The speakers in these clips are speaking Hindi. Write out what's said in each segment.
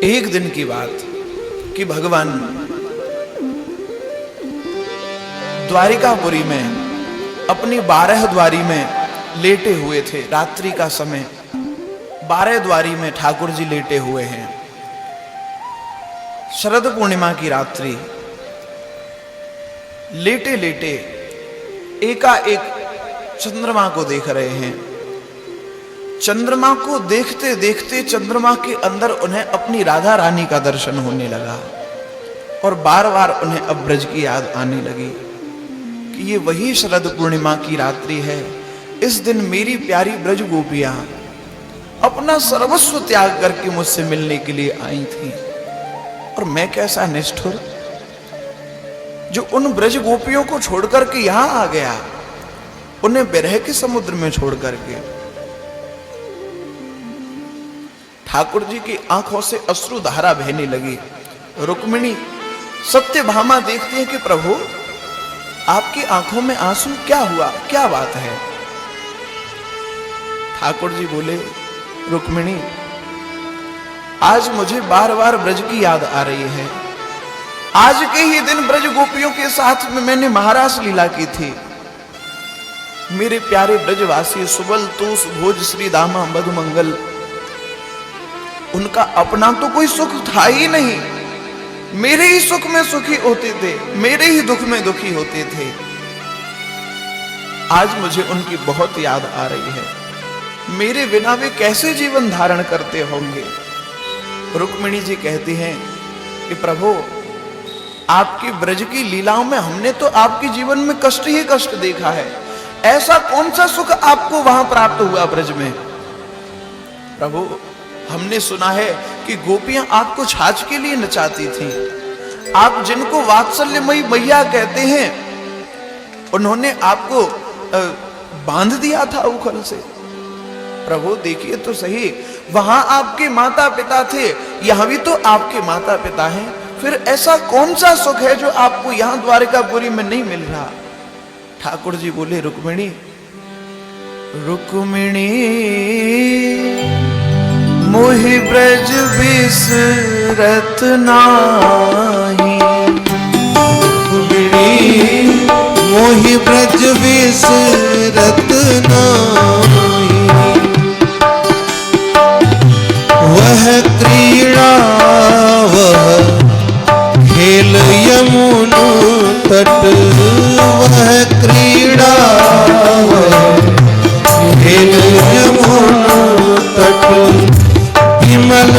एक दिन की बात कि भगवान द्वारिकापुरी में अपनी 12 द्वारी में लेटे हुए थे। रात्रि का समय 12 द्वारी में ठाकुर जी लेटे हुए हैं। शरद पूर्णिमा की रात्रि, लेटे लेटे एकाएक चंद्रमा को देख रहे हैं। चंद्रमा को देखते देखते चंद्रमा के अंदर उन्हें अपनी राधा रानी का दर्शन होने लगा और बार बार उन्हें अब ब्रज की याद आने लगी कि ये वही शरद पूर्णिमा की रात्रि है। इस दिन मेरी प्यारी ब्रज गोपियां अपना सर्वस्व त्याग करके मुझसे मिलने के लिए आई थी, और मैं कैसा निष्ठुर जो उन ब्रज गोपियों को छोड़कर के यहां आ गया, उन्हें विरह के समुद्र में छोड़ करके। ठाकुर जी की आंखों से अश्रु धारा बहने लगी। रुक्मिणी सत्यभामा देखते हैं कि प्रभु आपकी आंखों में आंसू, क्या हुआ, क्या बात है? ठाकुर जी बोले, रुक्मिणी आज मुझे बार बार ब्रज की याद आ रही है। आज के ही दिन ब्रज गोपियों के साथ में मैंने महारास लीला की थी। मेरे प्यारे ब्रजवासी सुबल तूस भोज श्री दामा मधुमंगल, उनका अपना तो कोई सुख था ही नहीं। मेरे ही सुख में सुखी होते थे, मेरे ही दुख में दुखी होते थे। आज मुझे उनकी बहुत याद आ रही है। मेरे बिना वे कैसे जीवन धारण करते होंगे? रुक्मिणी जी कहती हैं कि प्रभु आपकी ब्रज की लीलाओं में हमने तो आपके जीवन में कष्ट ही कष्ट देखा है। ऐसा कौन सा सुख आपको वहां प्राप्त हुआ ब्रज में? प्रभु हमने सुना है कि गोपियां आपको छाछ के लिए नचाती थी। आप जिनको वात्सल्यमयी मैया कहते हैं, उन्होंने आपको बांध दिया था उखल से। प्रभु देखिए तो सही, वहां आपके माता पिता थे, यहां भी तो आपके माता पिता हैं। फिर ऐसा कौन सा सुख है जो आपको यहां द्वारिकापुरी में नहीं मिल रहा? ठाकुर जी बोले, रुक्मिणी रुक्मिणी मोहि ब्रज बिसरत नाही। रुक्मिणी मोहि ब्रज बिसरत नाही। वह क्रीड़ा वह खेल यमुना तट। वह क्रीड़ा वह खेल यमुना तट। विमल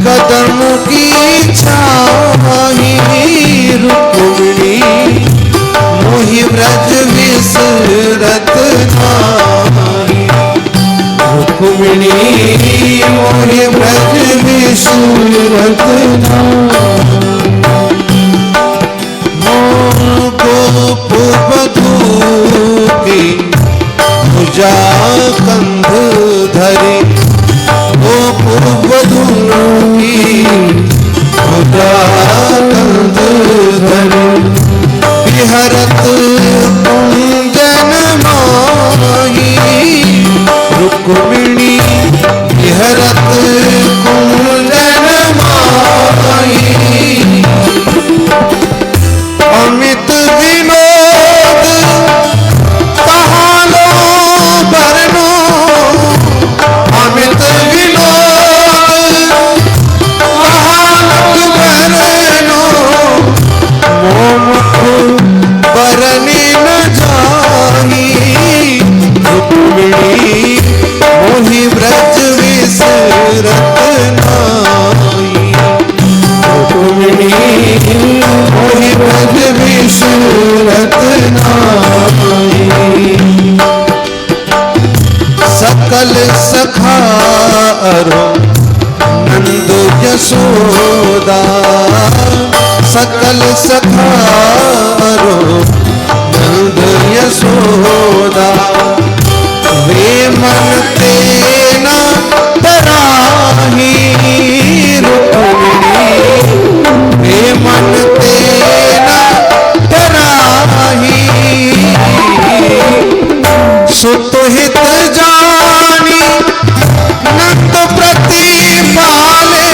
कदम की छाही। रुक्मिणी मोहि ब्रज बिसरत नाही। रुक्मिणी मोहि ब्रज बिसरत नाही। गोप बधू की भुजा कंध धरी। गोप बधू की भुजा कंध धरी। विहरत कुंजन माही। रुक्मिणी विहरत कुंजन माही। अमित विनोद कहाँ लो बरनो। अमित विनोद कहाँ लो बरनो। मोमुख बरनी न जाही। रुक्मिणी मोहि ब्रज बिसरत नाही। रुक्मिणी मोहि ब्रज बिसरत नाही। सकल सखा अरो नंद यशोदा। सकल सखा अरो नंद यशोदा। वे मन तेना तराही। रुक्मिणी वे मन तेना तराही। सुत हित जानी नंद प्रतिपाले।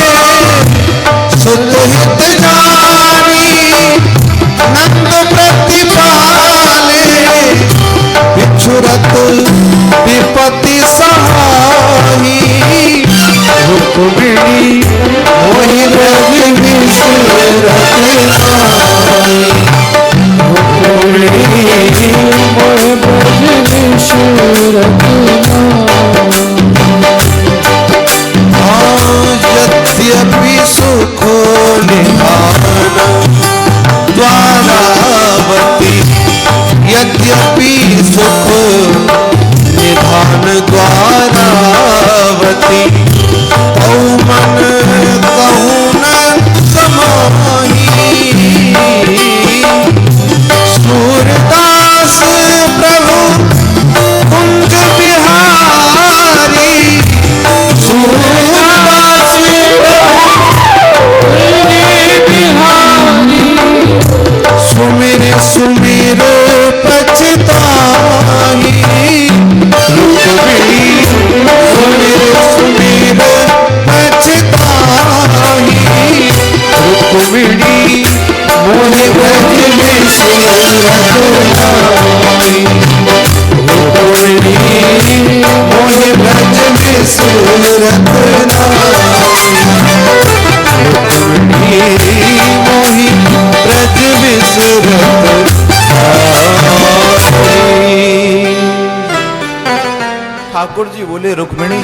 बोले, रुक्मिणी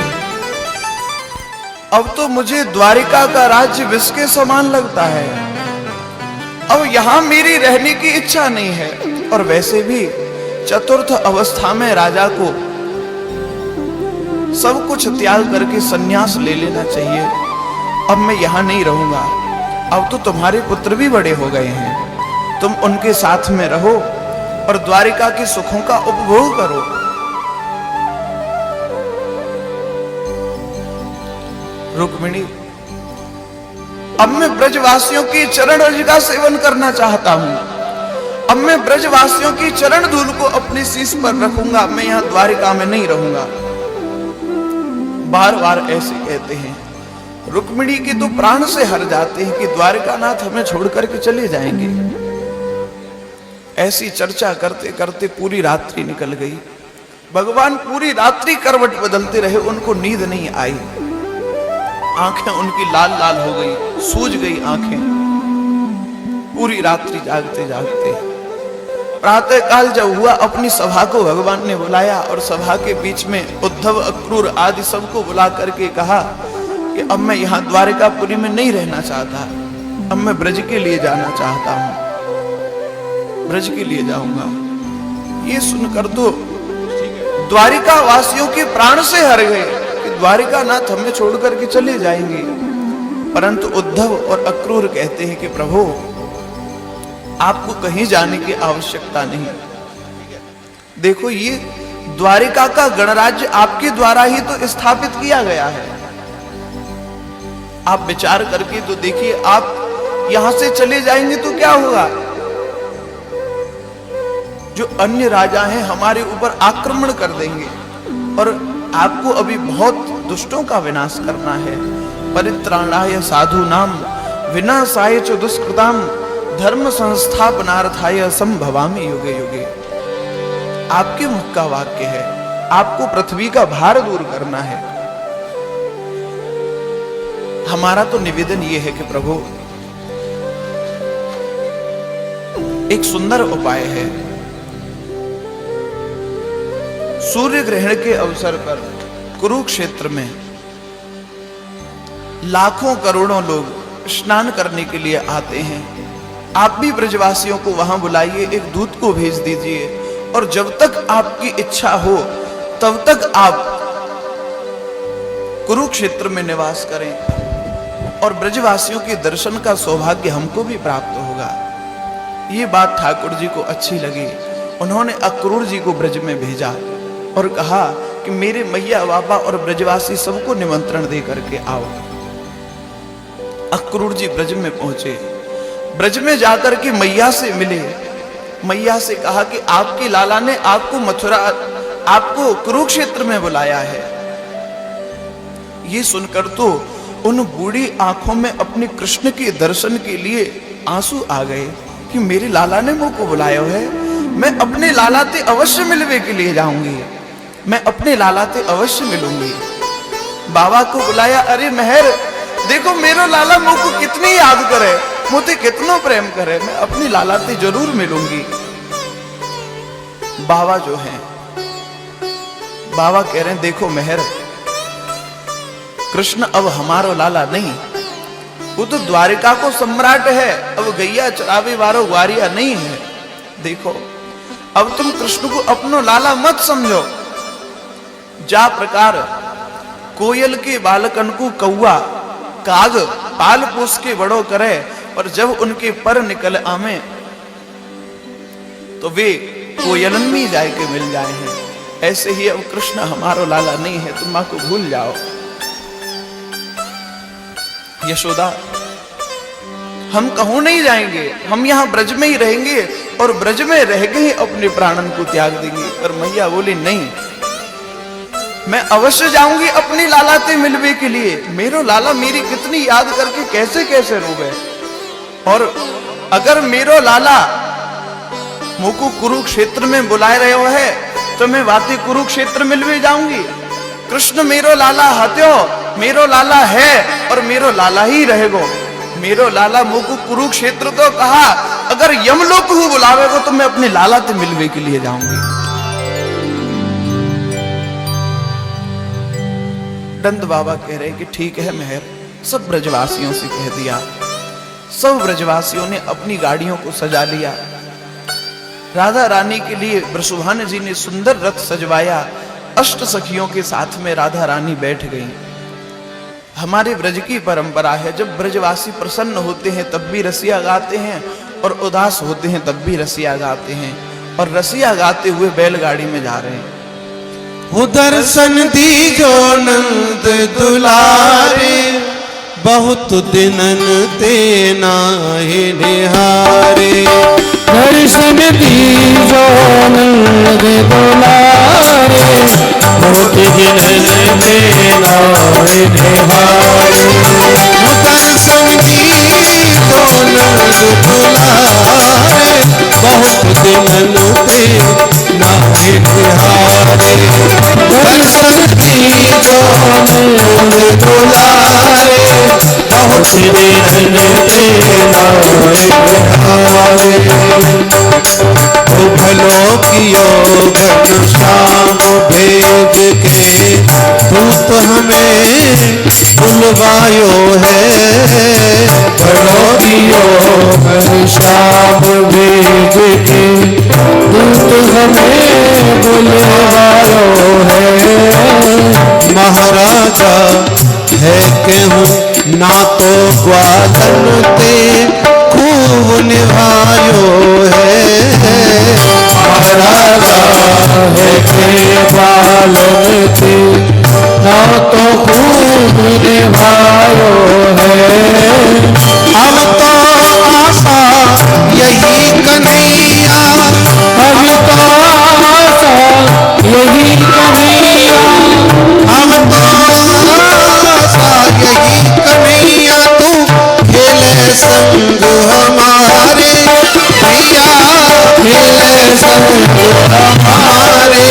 अब तो मुझे द्वारिका का राज्य विष के समान लगता है, अब यहां मेरी रहने की इच्छा नहीं है। और वैसे भी चतुर्थ अवस्था में राजा को सब कुछ त्याग करके संन्यास ले लेना चाहिए। अब मैं यहां नहीं रहूंगा, अब तो तुम्हारे पुत्र भी बड़े हो गए हैं, तुम उनके साथ में रहो और द्वारिका के सुखों का उपभोग करो। रुक्मिणी, अब मैं ब्रजवासियों की चरण रज का सेवन करना चाहता हूं, अब मैं ब्रजवासियों की चरण धूल को अपने शीश पर रखूंगा, मैं यहां द्वारिका में नहीं रहूंगा। बार बार ऐसे कहते हैं। रुक्मिणी के तो प्राण से हर जाते हैं कि द्वारिकानाथ हमें छोड़ करके चले जाएंगे। ऐसी चर्चा करते करते पूरी रात्रि निकल गई। भगवान पूरी रात्रि करवट बदलते रहे, उनको नींद नहीं आई। आंखें उनकी लाल लाल हो गई, सूज गई आंखें, पूरी रात्रि जागते जागते। प्रातः काल जब हुआ, अपनी सभा को भगवान ने बुलाया और सभा के बीच में उद्धव, अक्रूर आदि सबको बुला करके कहा कि अब मैं यहां द्वारिकापुरी में नहीं रहना चाहता, अब मैं ब्रज के लिए जाना चाहता हूं, ब्रज के लिए जाऊंगा। ये सुनकर तो द्वारिका वासियों के प्राण से हर गए कि द्वारिकानाथ हमें छोड़ करके चले जाएंगे। परंतु उद्धव और अक्रूर कहते हैं कि प्रभु आपको कहीं जाने की आवश्यकता नहीं। देखो, ये द्वारिका का गणराज्य आपके द्वारा ही तो स्थापित किया गया है। आप विचार करके तो देखिए, आप यहां से चले जाएंगे तो क्या होगा? जो अन्य राजा हैं हमारे ऊपर आक्रमण कर देंगे और आपको अभी बहुत दुष्टों का विनाश करना है। परित्राणाय साधूनाम विनाशाय च दुष्कृताम धर्म संस्थापनार्थाय संभवामि युगे युगे। आपके मुख का वाक्य है, आपको पृथ्वी का भार दूर करना है। हमारा तो निवेदन यह है कि प्रभु एक सुंदर उपाय है। सूर्य ग्रहण के अवसर पर कुरुक्षेत्र में लाखों करोड़ों लोग स्नान करने के लिए आते हैं। आप भी ब्रजवासियों को वहां बुलाइए, एक दूत को भेज दीजिए और जब तक आपकी इच्छा हो तब तक आप कुरुक्षेत्र में निवास करें और ब्रजवासियों के दर्शन का सौभाग्य हमको भी प्राप्त होगा। ये बात ठाकुर जी को अच्छी लगी। उन्होंने अक्रूर जी को ब्रज में भेजा और कहा कि मेरे मैया बाबा और ब्रजवासी सबको निमंत्रण दे करके आओ। अक्रूर जी ब्रज में पहुंचे। ब्रज में जाकर के मैया से मिले। मैया से कहा कि आपके लाला ने आपको मथुरा, आपको कुरुक्षेत्र में बुलाया है। ये सुनकर तो उन बूढ़ी आंखों में अपने कृष्ण के दर्शन के लिए आंसू आ गए कि मेरे लाला ने मुझको बुलाया है, मैं अपने लाला से अवश्य मिलने के लिए जाऊंगी, मैं अपने लाला से अवश्य मिलूंगी। बाबा को बुलाया, अरे मेहर देखो मेरो लाला मुझको कितनी याद करे, मुझे कितना प्रेम करे, मैं अपनी लाला से जरूर मिलूंगी। बाबा जो हैं, बाबा कह रहे हैं देखो मेहर, कृष्ण अब हमारो लाला नहीं, वो तो द्वारिका को सम्राट है, अब गैया चरावे वारो ग्वारिया नहीं है। देखो अब तुम कृष्ण को अपनो लाला मत समझो। जा प्रकार कोयल के बालकन को कौआ काग पाल पोस के बड़ो करे और जब उनके पर निकल आमे तो वे कोयलन में जाके मिल जाए हैं, ऐसे ही अब कृष्ण हमारो लाला नहीं है, तुम मां को भूल जाओ। यशोदा हम कहूं नहीं जाएंगे, हम यहां ब्रज में ही रहेंगे और ब्रज में रह के ही अपने प्राणन को त्याग देंगे। पर मैया बोली नहीं, मैं अवश्य जाऊंगी अपनी लाला से मिलने के लिए। मेरो लाला मेरी कितनी याद करके कैसे कैसे रोवे, और अगर मेरो लाला मुझको कुरुक्षेत्र में बुलाए रहे हो है तो मैं वाती कुरुक्षेत्र मिलवे जाऊंगी। कृष्ण मेरो लाला हत्यो, मेरो लाला है और मेरो लाला ही रहेगो। मेरो लाला मुझको कुरुक्षेत्र तो कहा, अगर यमलोक को बुलावेगो तो मैं अपने लाला से मिलवे के लिए जाऊंगी। नंद बाबा कह रहे कि ठीक है मेहर, सब ब्रजवासियों से कह दिया। सब ब्रजवासियों ने अपनी गाड़ियों को सजा लिया। राधा रानी के लिए वृषभान जी ने सुंदर रथ सजवाया। अष्ट सखियों के साथ में राधा रानी बैठ गई। हमारे ब्रज की परंपरा है, जब ब्रजवासी प्रसन्न होते हैं तब भी रसिया गाते हैं, और उदास होते हैं तब भी रसिया गाते हैं। और रसिया गाते हुए बैलगाड़ी में जा रहे हैं। वो दर्शन दीजो नंद दुलारे, बहुत दिनन ते नाहि निहारे। दर्शन दीजो नंद दुलारे, बहुत दिनन ते नाहि निहारे। वो दर्शन दीजो नंद दुलारे, बहुत दिनन ते नाहि निहारे। दर्शन दीजो नंद दुलारे, बहुत दिनन ते नाहि निहारे। भलो कियो घनश्याम भेज के, दूत हमें बुलवायो है। भलो कियो घनश्याम भेज के, दूत हमें बुलवायो है। महाराजा है केहूँ ना तो ग्वालन ते खूब निभायो है। महाराजा है के बालन थे, ना तो खूब निभायो है। अब तो आशा यही कन्हैया, अब तो आशा यही कन्हैया, अब तो आशा यही कन्हैया। तू खेले संग हमारे भैया, खेले संग हमारे।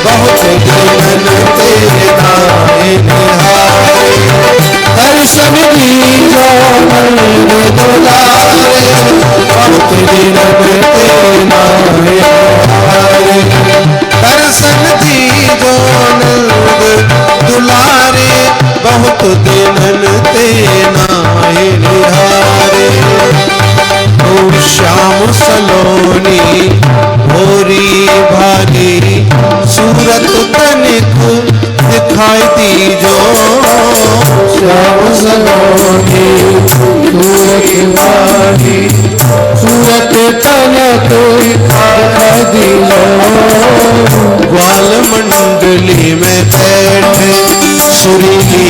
बहुत दिनन ते नाहि निहारे। दर्शन दीजो नंद दुलारे, बहुत दिनन ते नाहि निहारे। दर्शन दीजो नंद दुलारे, बहुत दिनन ते नाहि निहारे। ओ श्याम सलोनी भोरी भारी, सूरत तनिक दिखाई दीजो। श्याम सलोनी सूरत भारी, सूरत तनक दिखाई दीजो। ग्वाल मंडली में बैठे सुरीली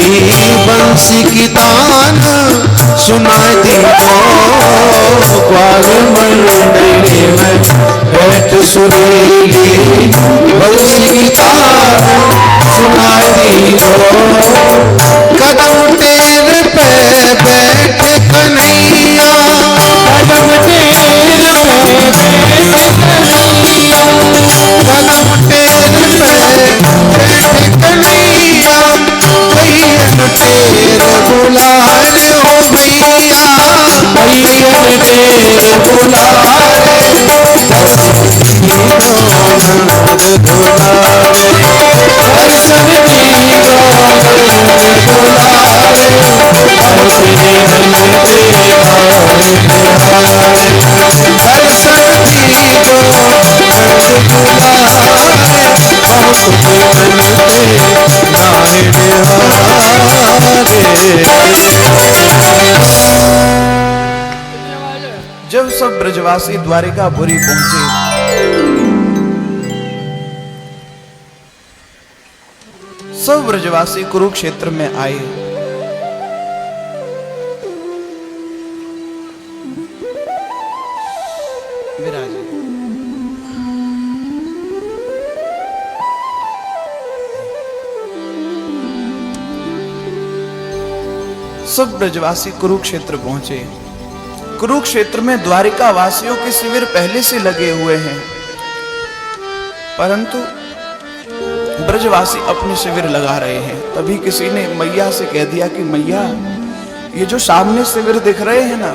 बंसी की तान सुनाई दीजो। ग्वाल मंडली में बैठ सुरीली बंसी की तान सुनाई दीजो। कदम टेर पे बैठे कन्हैया, कदम टेर पे बैठे कन्हैया, कदम टेर पे बैठे कन्हैया। भैयन टेर बुला लो भैया, भैयन टेर बुला दर्शन दीजो नंद दुलारे, बहुत दिनन ते नाहि निहारे। दर्शन दीजो नंद दुलारे, बहुत दिनन ते नाहि निहारे। जब सब ब्रजवासी द्वारिकापुरी पहुंचे, सब ब्रजवासी कुरुक्षेत्र में आए। विराजे। सब ब्रजवासी कुरुक्षेत्र पहुंचे। कुरुक्षेत्र में द्वारिका वासियों के शिविर पहले से लगे हुए हैं, परंतु ब्रजवासी अपने शिविर लगा रहे हैं। तभी किसी ने मैया से कह दिया कि मैया, ये जो सामने शिविर दिख रहे हैं ना,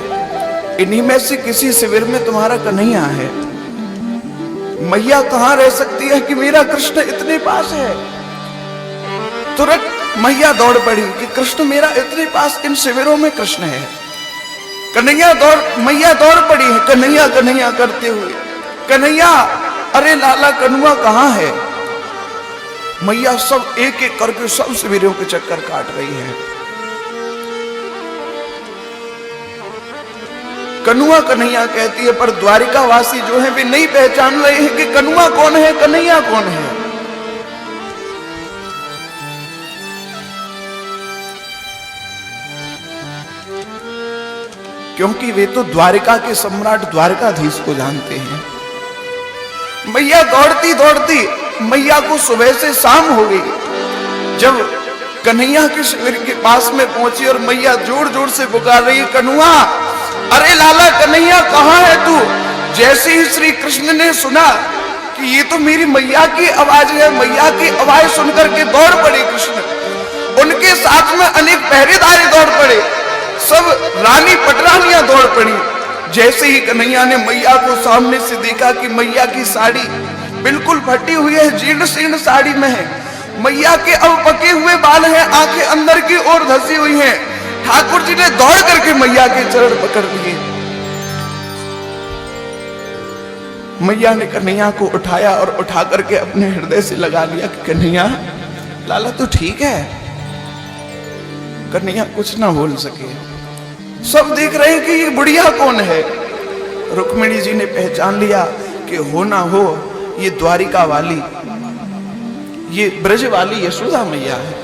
इन्हीं में से किसी शिविर में तुम्हारा कन्हैया है। मैया कहां रह सकती है कि मेरा कृष्ण इतने पास है। तुरंत मैया दौड़ पड़ी कि कृष्ण मेरा इतने पास इन शिविरों में कृष्ण है। मैया दौड़ पड़ी है कन्हैया कन्हैया करते हुए, कन्हैया अरे लाला कनुआ कहाँ है। मैया सब एक एक करके सब शिविरों के चक्कर काट रही है। कनुआ कन्हैया कहती है, पर द्वारिका वासी जो है वे नहीं पहचान रहे हैं कि कनुआ कौन है कन्हैया कौन है। क्योंकि वे तो द्वारिका के सम्राट द्वारकाधीश को जानते हैं। मैया दौड़ती दौड़ती मैया को सुबह से शाम हो गई। जब कन्हैया के शिविर के पास में पहुंची और मैया जोर जोर से पुकार रही, कनुआ अरे लाला कन्हैया कहाँ है तू। जैसे ही श्री कृष्ण ने सुना कि ये तो मेरी मैया की आवाज है, मैया की आवाज सुनकर के दौड़ पड़े कृष्ण। उनके साथ में अनेक पहरेदारी दौड़ पड़े, सब रानी पटरानियां दौड़ पड़ी। जैसे ही कन्हैया ने मैया को सामने से देखा कि मैया की साड़ी बिल्कुल फटी हुई है, जीर्ण शीर्ण साड़ी में है, मैया के अब पके हुए बाल हैं, आंखें अंदर की ओर धसी हुई हैं। ठाकुर जी ने दौड़ करके मैया के चरण पकड़ लिए। मैया ने कन्हैया को उठाया और उठा करके अपने हृदय से लगा लिया कि कन्हैया लाला तो ठीक है। कन्हैया कुछ ना बोल सके। सब देख रहे हैं कि ये बुढ़िया कौन है। रुक्मिणी जी ने पहचान लिया कि हो ना हो ये द्वारिका वाली, ये ब्रज वाली यशोदा मैया है।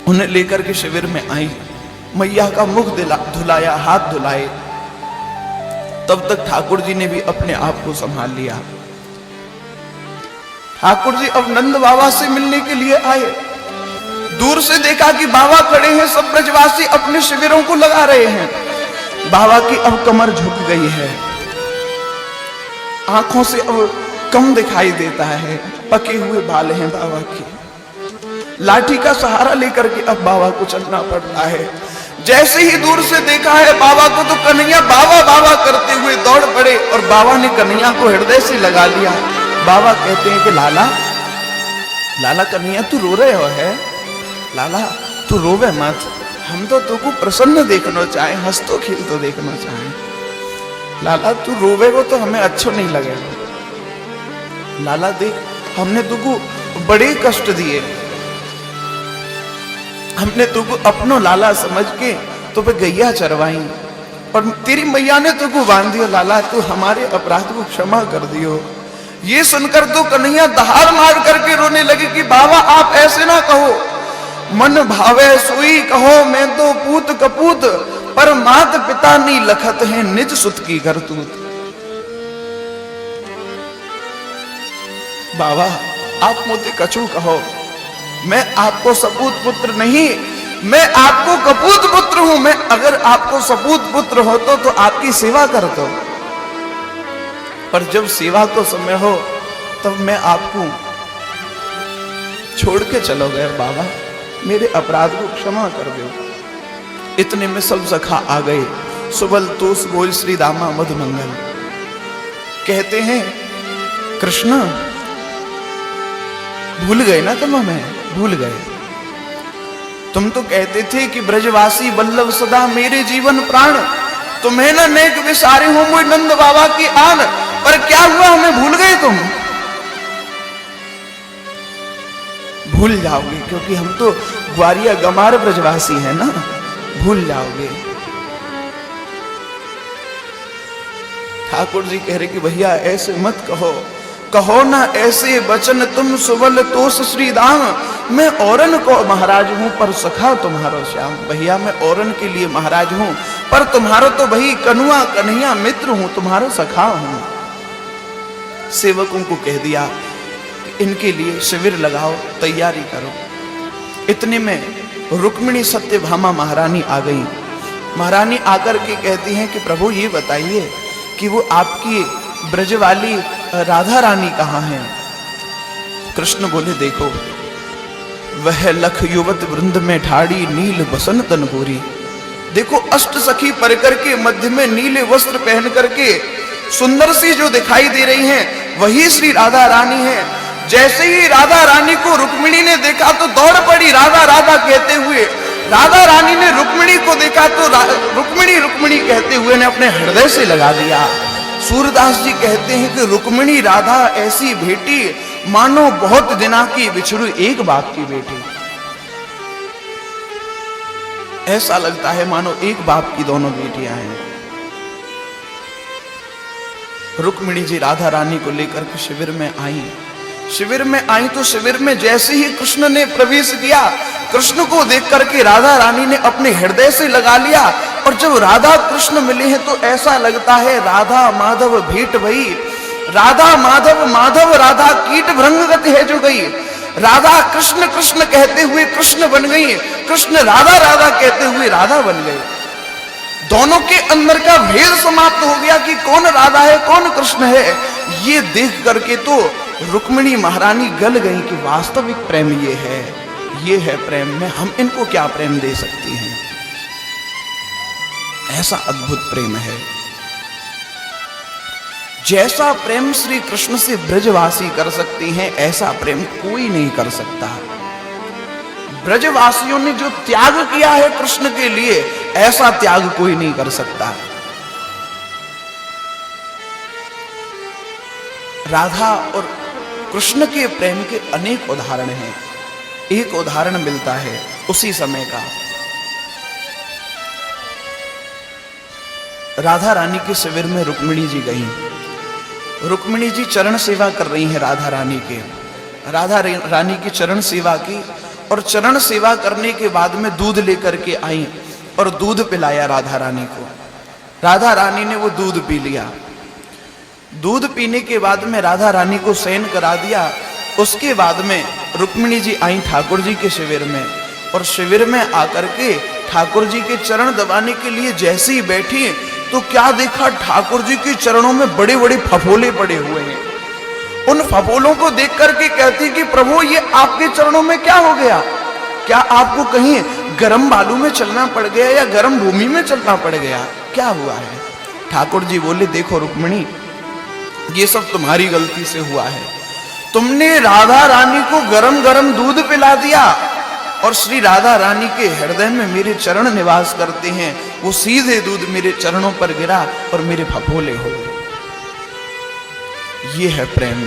उन्हें लेकर के शिविर में आई, मैया का मुख धुलाया, हाथ धुलाए। तब तक ठाकुर जी ने भी अपने आप को संभाल लिया। ठाकुर जी अब नंद बाबा से मिलने के लिए आए। दूर से देखा कि बाबा खड़े हैं, सब ब्रजवासी अपने शिविरों को लगा रहे हैं। बाबा की अब कमर झुक गई है, आंखों से अब कम दिखाई देता है, पके हुए बाल हैं बाबा की। लाठी का सहारा लेकर के अब बाबा को चलना पड़ता है। जैसे ही दूर से देखा है बाबा को तो कन्हैया बाबा बाबा करते हुए दौड़ पड़े और बाबा ने कन्हैया को हृदय से लगा लिया। बाबा कहते हैं कि लाला लाला कन्हैया तू रो रहे हो है, लाला तू रोवे मत, हम तो तुमको प्रसन्न देखना चाहे, हंसतो खेलतो देखना चाहे। लाला तू रोवेगो तो हमें अच्छा नहीं लगेगा। लाला देख हमने तुमको बड़े कष्ट दिए, हमने तुमको अपनो लाला समझ के तो पे गैया चरवाई और तेरी मैया ने तुमको बांध दियो। लाला तू हमारे अपराध को क्षमा कर दियो। ये सुनकर तो कन्हैया दहाड़ मार करके रोने लगे कि बाबा आप ऐसे ना कहो, मन भावे सोई कहो, मैं तो पूत कपूत पर मात पिता नहीं लखत है निज सुत की करतूत। बाबा आप मुझे कछु कहो, मैं आपको सपूत पुत्र नहीं, मैं आपको कपूत पुत्र हूं। मैं अगर आपको सपूत पुत्र होता तो आपकी सेवा करता, पर जब सेवा को समय हो तब मैं आपको छोड़ के चलो गए। बाबा मेरे अपराध को क्षमा कर दो। इतने में सब सखा आ गए, सुबल तोस गोल श्री दामा मधुमंगल। कहते हैं कृष्ण भूल गए ना तुम हमें, भूल गए। तुम तो कहते थे कि ब्रजवासी बल्लभ सदा मेरे जीवन प्राण, तुम्हें न नेक विसारे हो मुझ नंद बाबा की आन, पर क्या हुआ हमें भूल गए तुम। भूल जाओगे क्योंकि हम तो ग्वारिया गमार ब्रजवासी हैं ना, भूल जाओगे। ठाकुर जी कह रहे कि भैया ऐसे मत कहो, कहो ना ऐसे वचन तुम सुबल तोष श्री दाम। मैं औरन को महाराज हूं पर सखा तुम्हारो श्याम। भैया मैं औरन के लिए महाराज हूं पर तुम्हारो तो भाई कनुआ कन्हैया मित्र हूं, तुम्हारो सखा हूं। सेवकों को कह दिया इनके लिए शिविर लगाओ, तैयारी करो। इतने में रुक्मिणी सत्यभामा महारानी आ गई। महारानी आकर के कहती हैं कि प्रभु ये बताइए कि वो आपकी ब्रजवाली राधा रानी कहाँ है। कृष्ण बोले देखो वह लख युवत वृंद में ठाड़ी नील बसन तन गोरी। देखो अष्ट सखी परकर के मध्य में नीले वस्त्र पहन करके सुंदर सी जो दिखाई दे रही हैं वही श्री राधा रानी है। जैसे ही राधा रानी को रुक्मिणी ने देखा तो दौड़ पड़ी राधा राधा कहते हुए। राधा रानी ने रुक्मिणी को देखा तो रुक्मिणी रुक्मिणी कहते हुए ने अपने हृदय से लगा दिया। सूरदास जी कहते हैं कि रुक्मिणी राधा ऐसी भेटी मानो बहुत दिना की बिछड़ू एक बाप की बेटी। ऐसा लगता है मानो एक बाप की दोनों बेटियां हैं। रुक्मिणी जी राधा रानी को लेकर के शिविर में आई। शिविर में आई तो शिविर में जैसे ही कृष्ण ने प्रवेश किया, कृष्ण को देख करके राधा रानी ने अपने हृदय से लगा लिया। और जब राधा कृष्ण मिले हैं तो ऐसा लगता है राधा माधव भेंट भई। राधा माधव माधव राधा कीट भृंगगत है जो गई। राधा कृष्ण कृष्ण कहते हुए कृष्ण बन गई, कृष्ण राधा राधा कहते हुए राधा बन गई। दोनों के अंदर का भेद समाप्त हो गया कि कौन राधा है कौन कृष्ण है। ये देख करके तो रुक्मिणी महारानी गल गई कि वास्तविक प्रेम ये है प्रेम में हम इनको क्या प्रेम दे सकती हैं। ऐसा अद्भुत प्रेम है। जैसा प्रेम श्री कृष्ण से ब्रजवासी कर सकती हैं ऐसा प्रेम कोई नहीं कर सकता। ब्रजवासियों ने जो त्याग किया है कृष्ण के लिए ऐसा त्याग कोई नहीं कर सकता। राधा और कृष्ण के प्रेम के अनेक उदाहरण हैं। एक उदाहरण मिलता है उसी समय का। राधा रानी के शिविर में रुक्मिणी जी गई। रुक्मिणी जी चरण सेवा कर रही हैं राधा रानी के। राधा रानी की चरण सेवा की और चरण सेवा करने के बाद में दूध लेकर के आई और दूध पिलाया राधा रानी को। राधा रानी ने वो दूध पी लिया। दूध पीने के बाद में राधा रानी को शयन करा दिया। उसके बाद में रुक्मिणी जी आई ठाकुर जी के शिविर में और शिविर में आकर के ठाकुर जी के चरण दबाने के लिए जैसे ही बैठी तो क्या देखा, ठाकुर जी के चरणों में बड़े बड़े फफोले पड़े हुए हैं। उन फफोलों को देख करके कहती कि प्रभु ये आपके चरणों में क्या हो गया? क्या आपको कहीं गर्म बालू में चलना पड़ गया या गर्म भूमि में चलना पड़ गया? क्या हुआ है? ठाकुर जी बोले देखो रुक्मिणी, ये सब तुम्हारी गलती से हुआ है। तुमने राधा रानी को गरम गरम दूध पिला दिया और श्री राधा रानी के हृदय में मेरे चरण निवास करते हैं। वो सीधे दूध मेरे चरणों पर गिरा और मेरे फफोले हो गए। ये है प्रेम।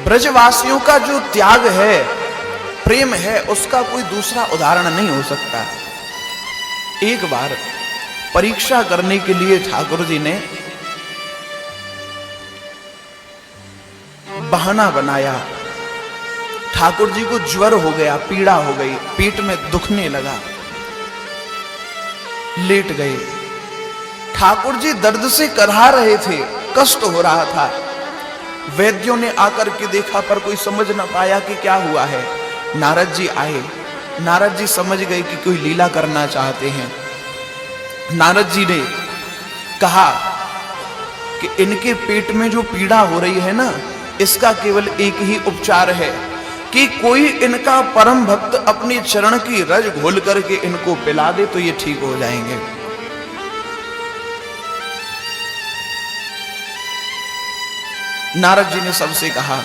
ब्रजवासियों का जो त्याग है, प्रेम है, उसका कोई दूसरा उदाहरण नहीं हो सकता। एक बार परीक्षा करने के लिए ठाकुर जी ने बहाना बनाया। ठाकुर जी को ज्वर हो गया, पीड़ा हो गई, पेट में दुखने लगा, लेट गए। ठाकुर जी दर्द से करहा रहे थे, कष्ट हो रहा था। वैद्यों ने आकर के देखा पर कोई समझ ना पाया कि क्या हुआ है। नारद जी आए। नारद जी समझ गए कि कोई लीला करना चाहते हैं। नारद जी ने कहा कि इनके पेट में जो पीड़ा हो रही है ना, इसका केवल एक ही उपचार है कि कोई इनका परम भक्त अपने चरण की रज घोल करके इनको पिला दे तो ये ठीक हो जाएंगे। नारद जी ने सबसे कहा,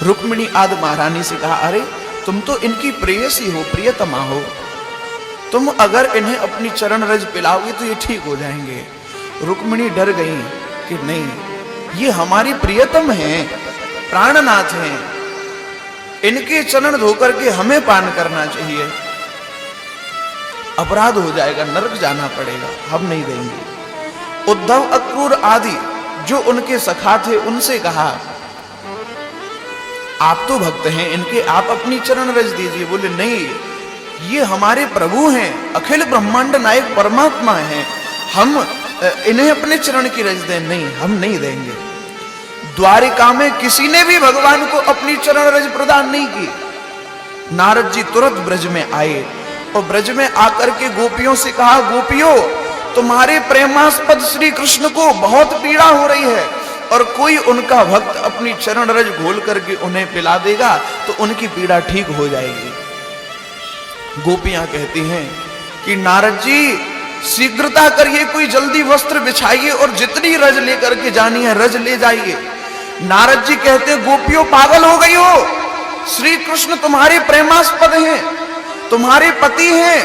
रुक्मिणी आदि महारानी से कहा, अरे तुम तो इनकी प्रेयसी हो, प्रियतमा हो, तुम अगर इन्हें अपनी चरण रज पिलाओगे तो ये ठीक हो जाएंगे। रुक्मिणी डर गई कि नहीं, ये हमारी प्रियतम हैं, प्राणनाथ हैं, इनके चरण धोकर के हमें पान करना चाहिए, अपराध हो जाएगा, नरक जाना पड़ेगा, हम नहीं देंगे। उद्धव अक्रूर आदि जो उनके सखा थे उनसे कहा, आप तो भक्त हैं इनके, आप अपनी चरण रज दीजिए। बोले नहीं, ये हमारे प्रभु हैं, अखिल ब्रह्मांड नायक परमात्मा हैं, हम इन्हें अपने चरण की रज दें। नहीं, हम नहीं देंगे। द्वारिका में किसी ने भी भगवान को अपनी चरण रज प्रदान नहीं की। नारद जी तुरंत ब्रज में आए और ब्रज में आकर के गोपियों से कहा, गोपियों तुम्हारे प्रेमास्पद श्री कृष्ण को बहुत पीड़ा हो रही है और कोई उनका भक्त अपनी चरण रज घोल करके उन्हें पिला देगा तो उनकी पीड़ा ठीक हो जाएगी। गोपियां कहती हैं कि नारद जी शीघ्रता करिए, कोई जल्दी वस्त्र बिछाइए और जितनी रज लेकर के जानी है रज ले जाइए। नारद जी कहते, गोपियों पागल हो गई हो, श्री कृष्ण तुम्हारे प्रेमास्पद हैं, तुम्हारे पति हैं,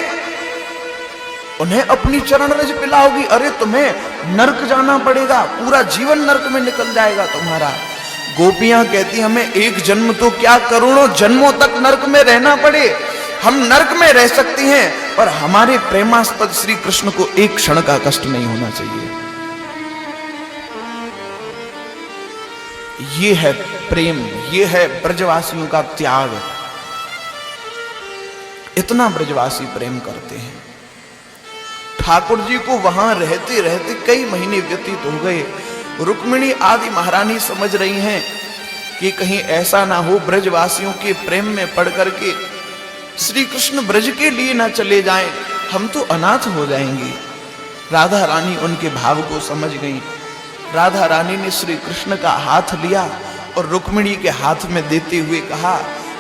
उन्हें अपनी चरण रज पिलाओगी, अरे तुम्हें नरक जाना पड़ेगा, पूरा जीवन नरक में निकल जाएगा तुम्हारा। गोपियां कहती, हमें एक जन्म तो क्या करोड़ों जन्मों तक नरक में रहना पड़े, हम नरक में रह सकती हैं, पर हमारे प्रेमास्पद श्री कृष्ण को एक क्षण का कष्ट नहीं होना चाहिए। ये है प्रेम, ये है ब्रजवासियों का त्याग। इतना ब्रजवासी प्रेम करते हैं। ठाकुर जी को वहां रहते रहते कई महीने व्यतीत हो गए। रुक्मिणी आदि महारानी समझ रही हैं कि कहीं ऐसा ना हो ब्रजवासियों के प्रेम में पड़ करके श्री कृष्ण ब्रज के लिए ना चले जाएं, हम तो अनाथ हो जाएंगी। राधा रानी उनके भाव को समझ गई। राधा रानी ने श्री कृष्ण का हाथ लिया और रुक्मिणी के हाथ में देते हुए कहा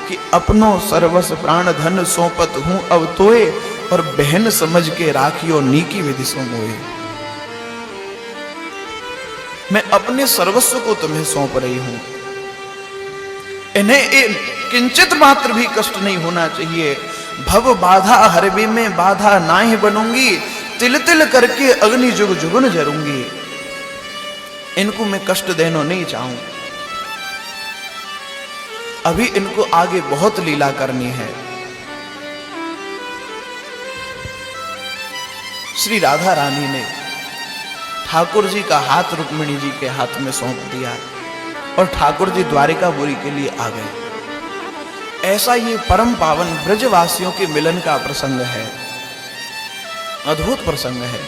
कि अपनो सर्वस्व प्राण धन सौंपत हूं अब तोए, और बहन समझ के राखियो नीकी विधि सो मोए। मैं अपने सर्वस्व को तुम्हें सौंप रही हूं, इन्हें किंचित मात्र भी कष्ट नहीं होना चाहिए। भव बाधा हरबे में बाधा नाहि बनूंगी, तिल तिल करके अग्नि जुग जुगन जरूंगी। इनको मैं कष्ट देना नहीं चाहूं, अभी इनको आगे बहुत लीला करनी है। श्री राधा रानी ने ठाकुर जी का हाथ रुक्मिणी जी के हाथ में सौंप दिया और ठाकुर जी द्वारिकापुरी के लिए आ गए। ऐसा ये परम पावन ब्रजवासियों के मिलन का प्रसंग है, अद्भुत प्रसंग है।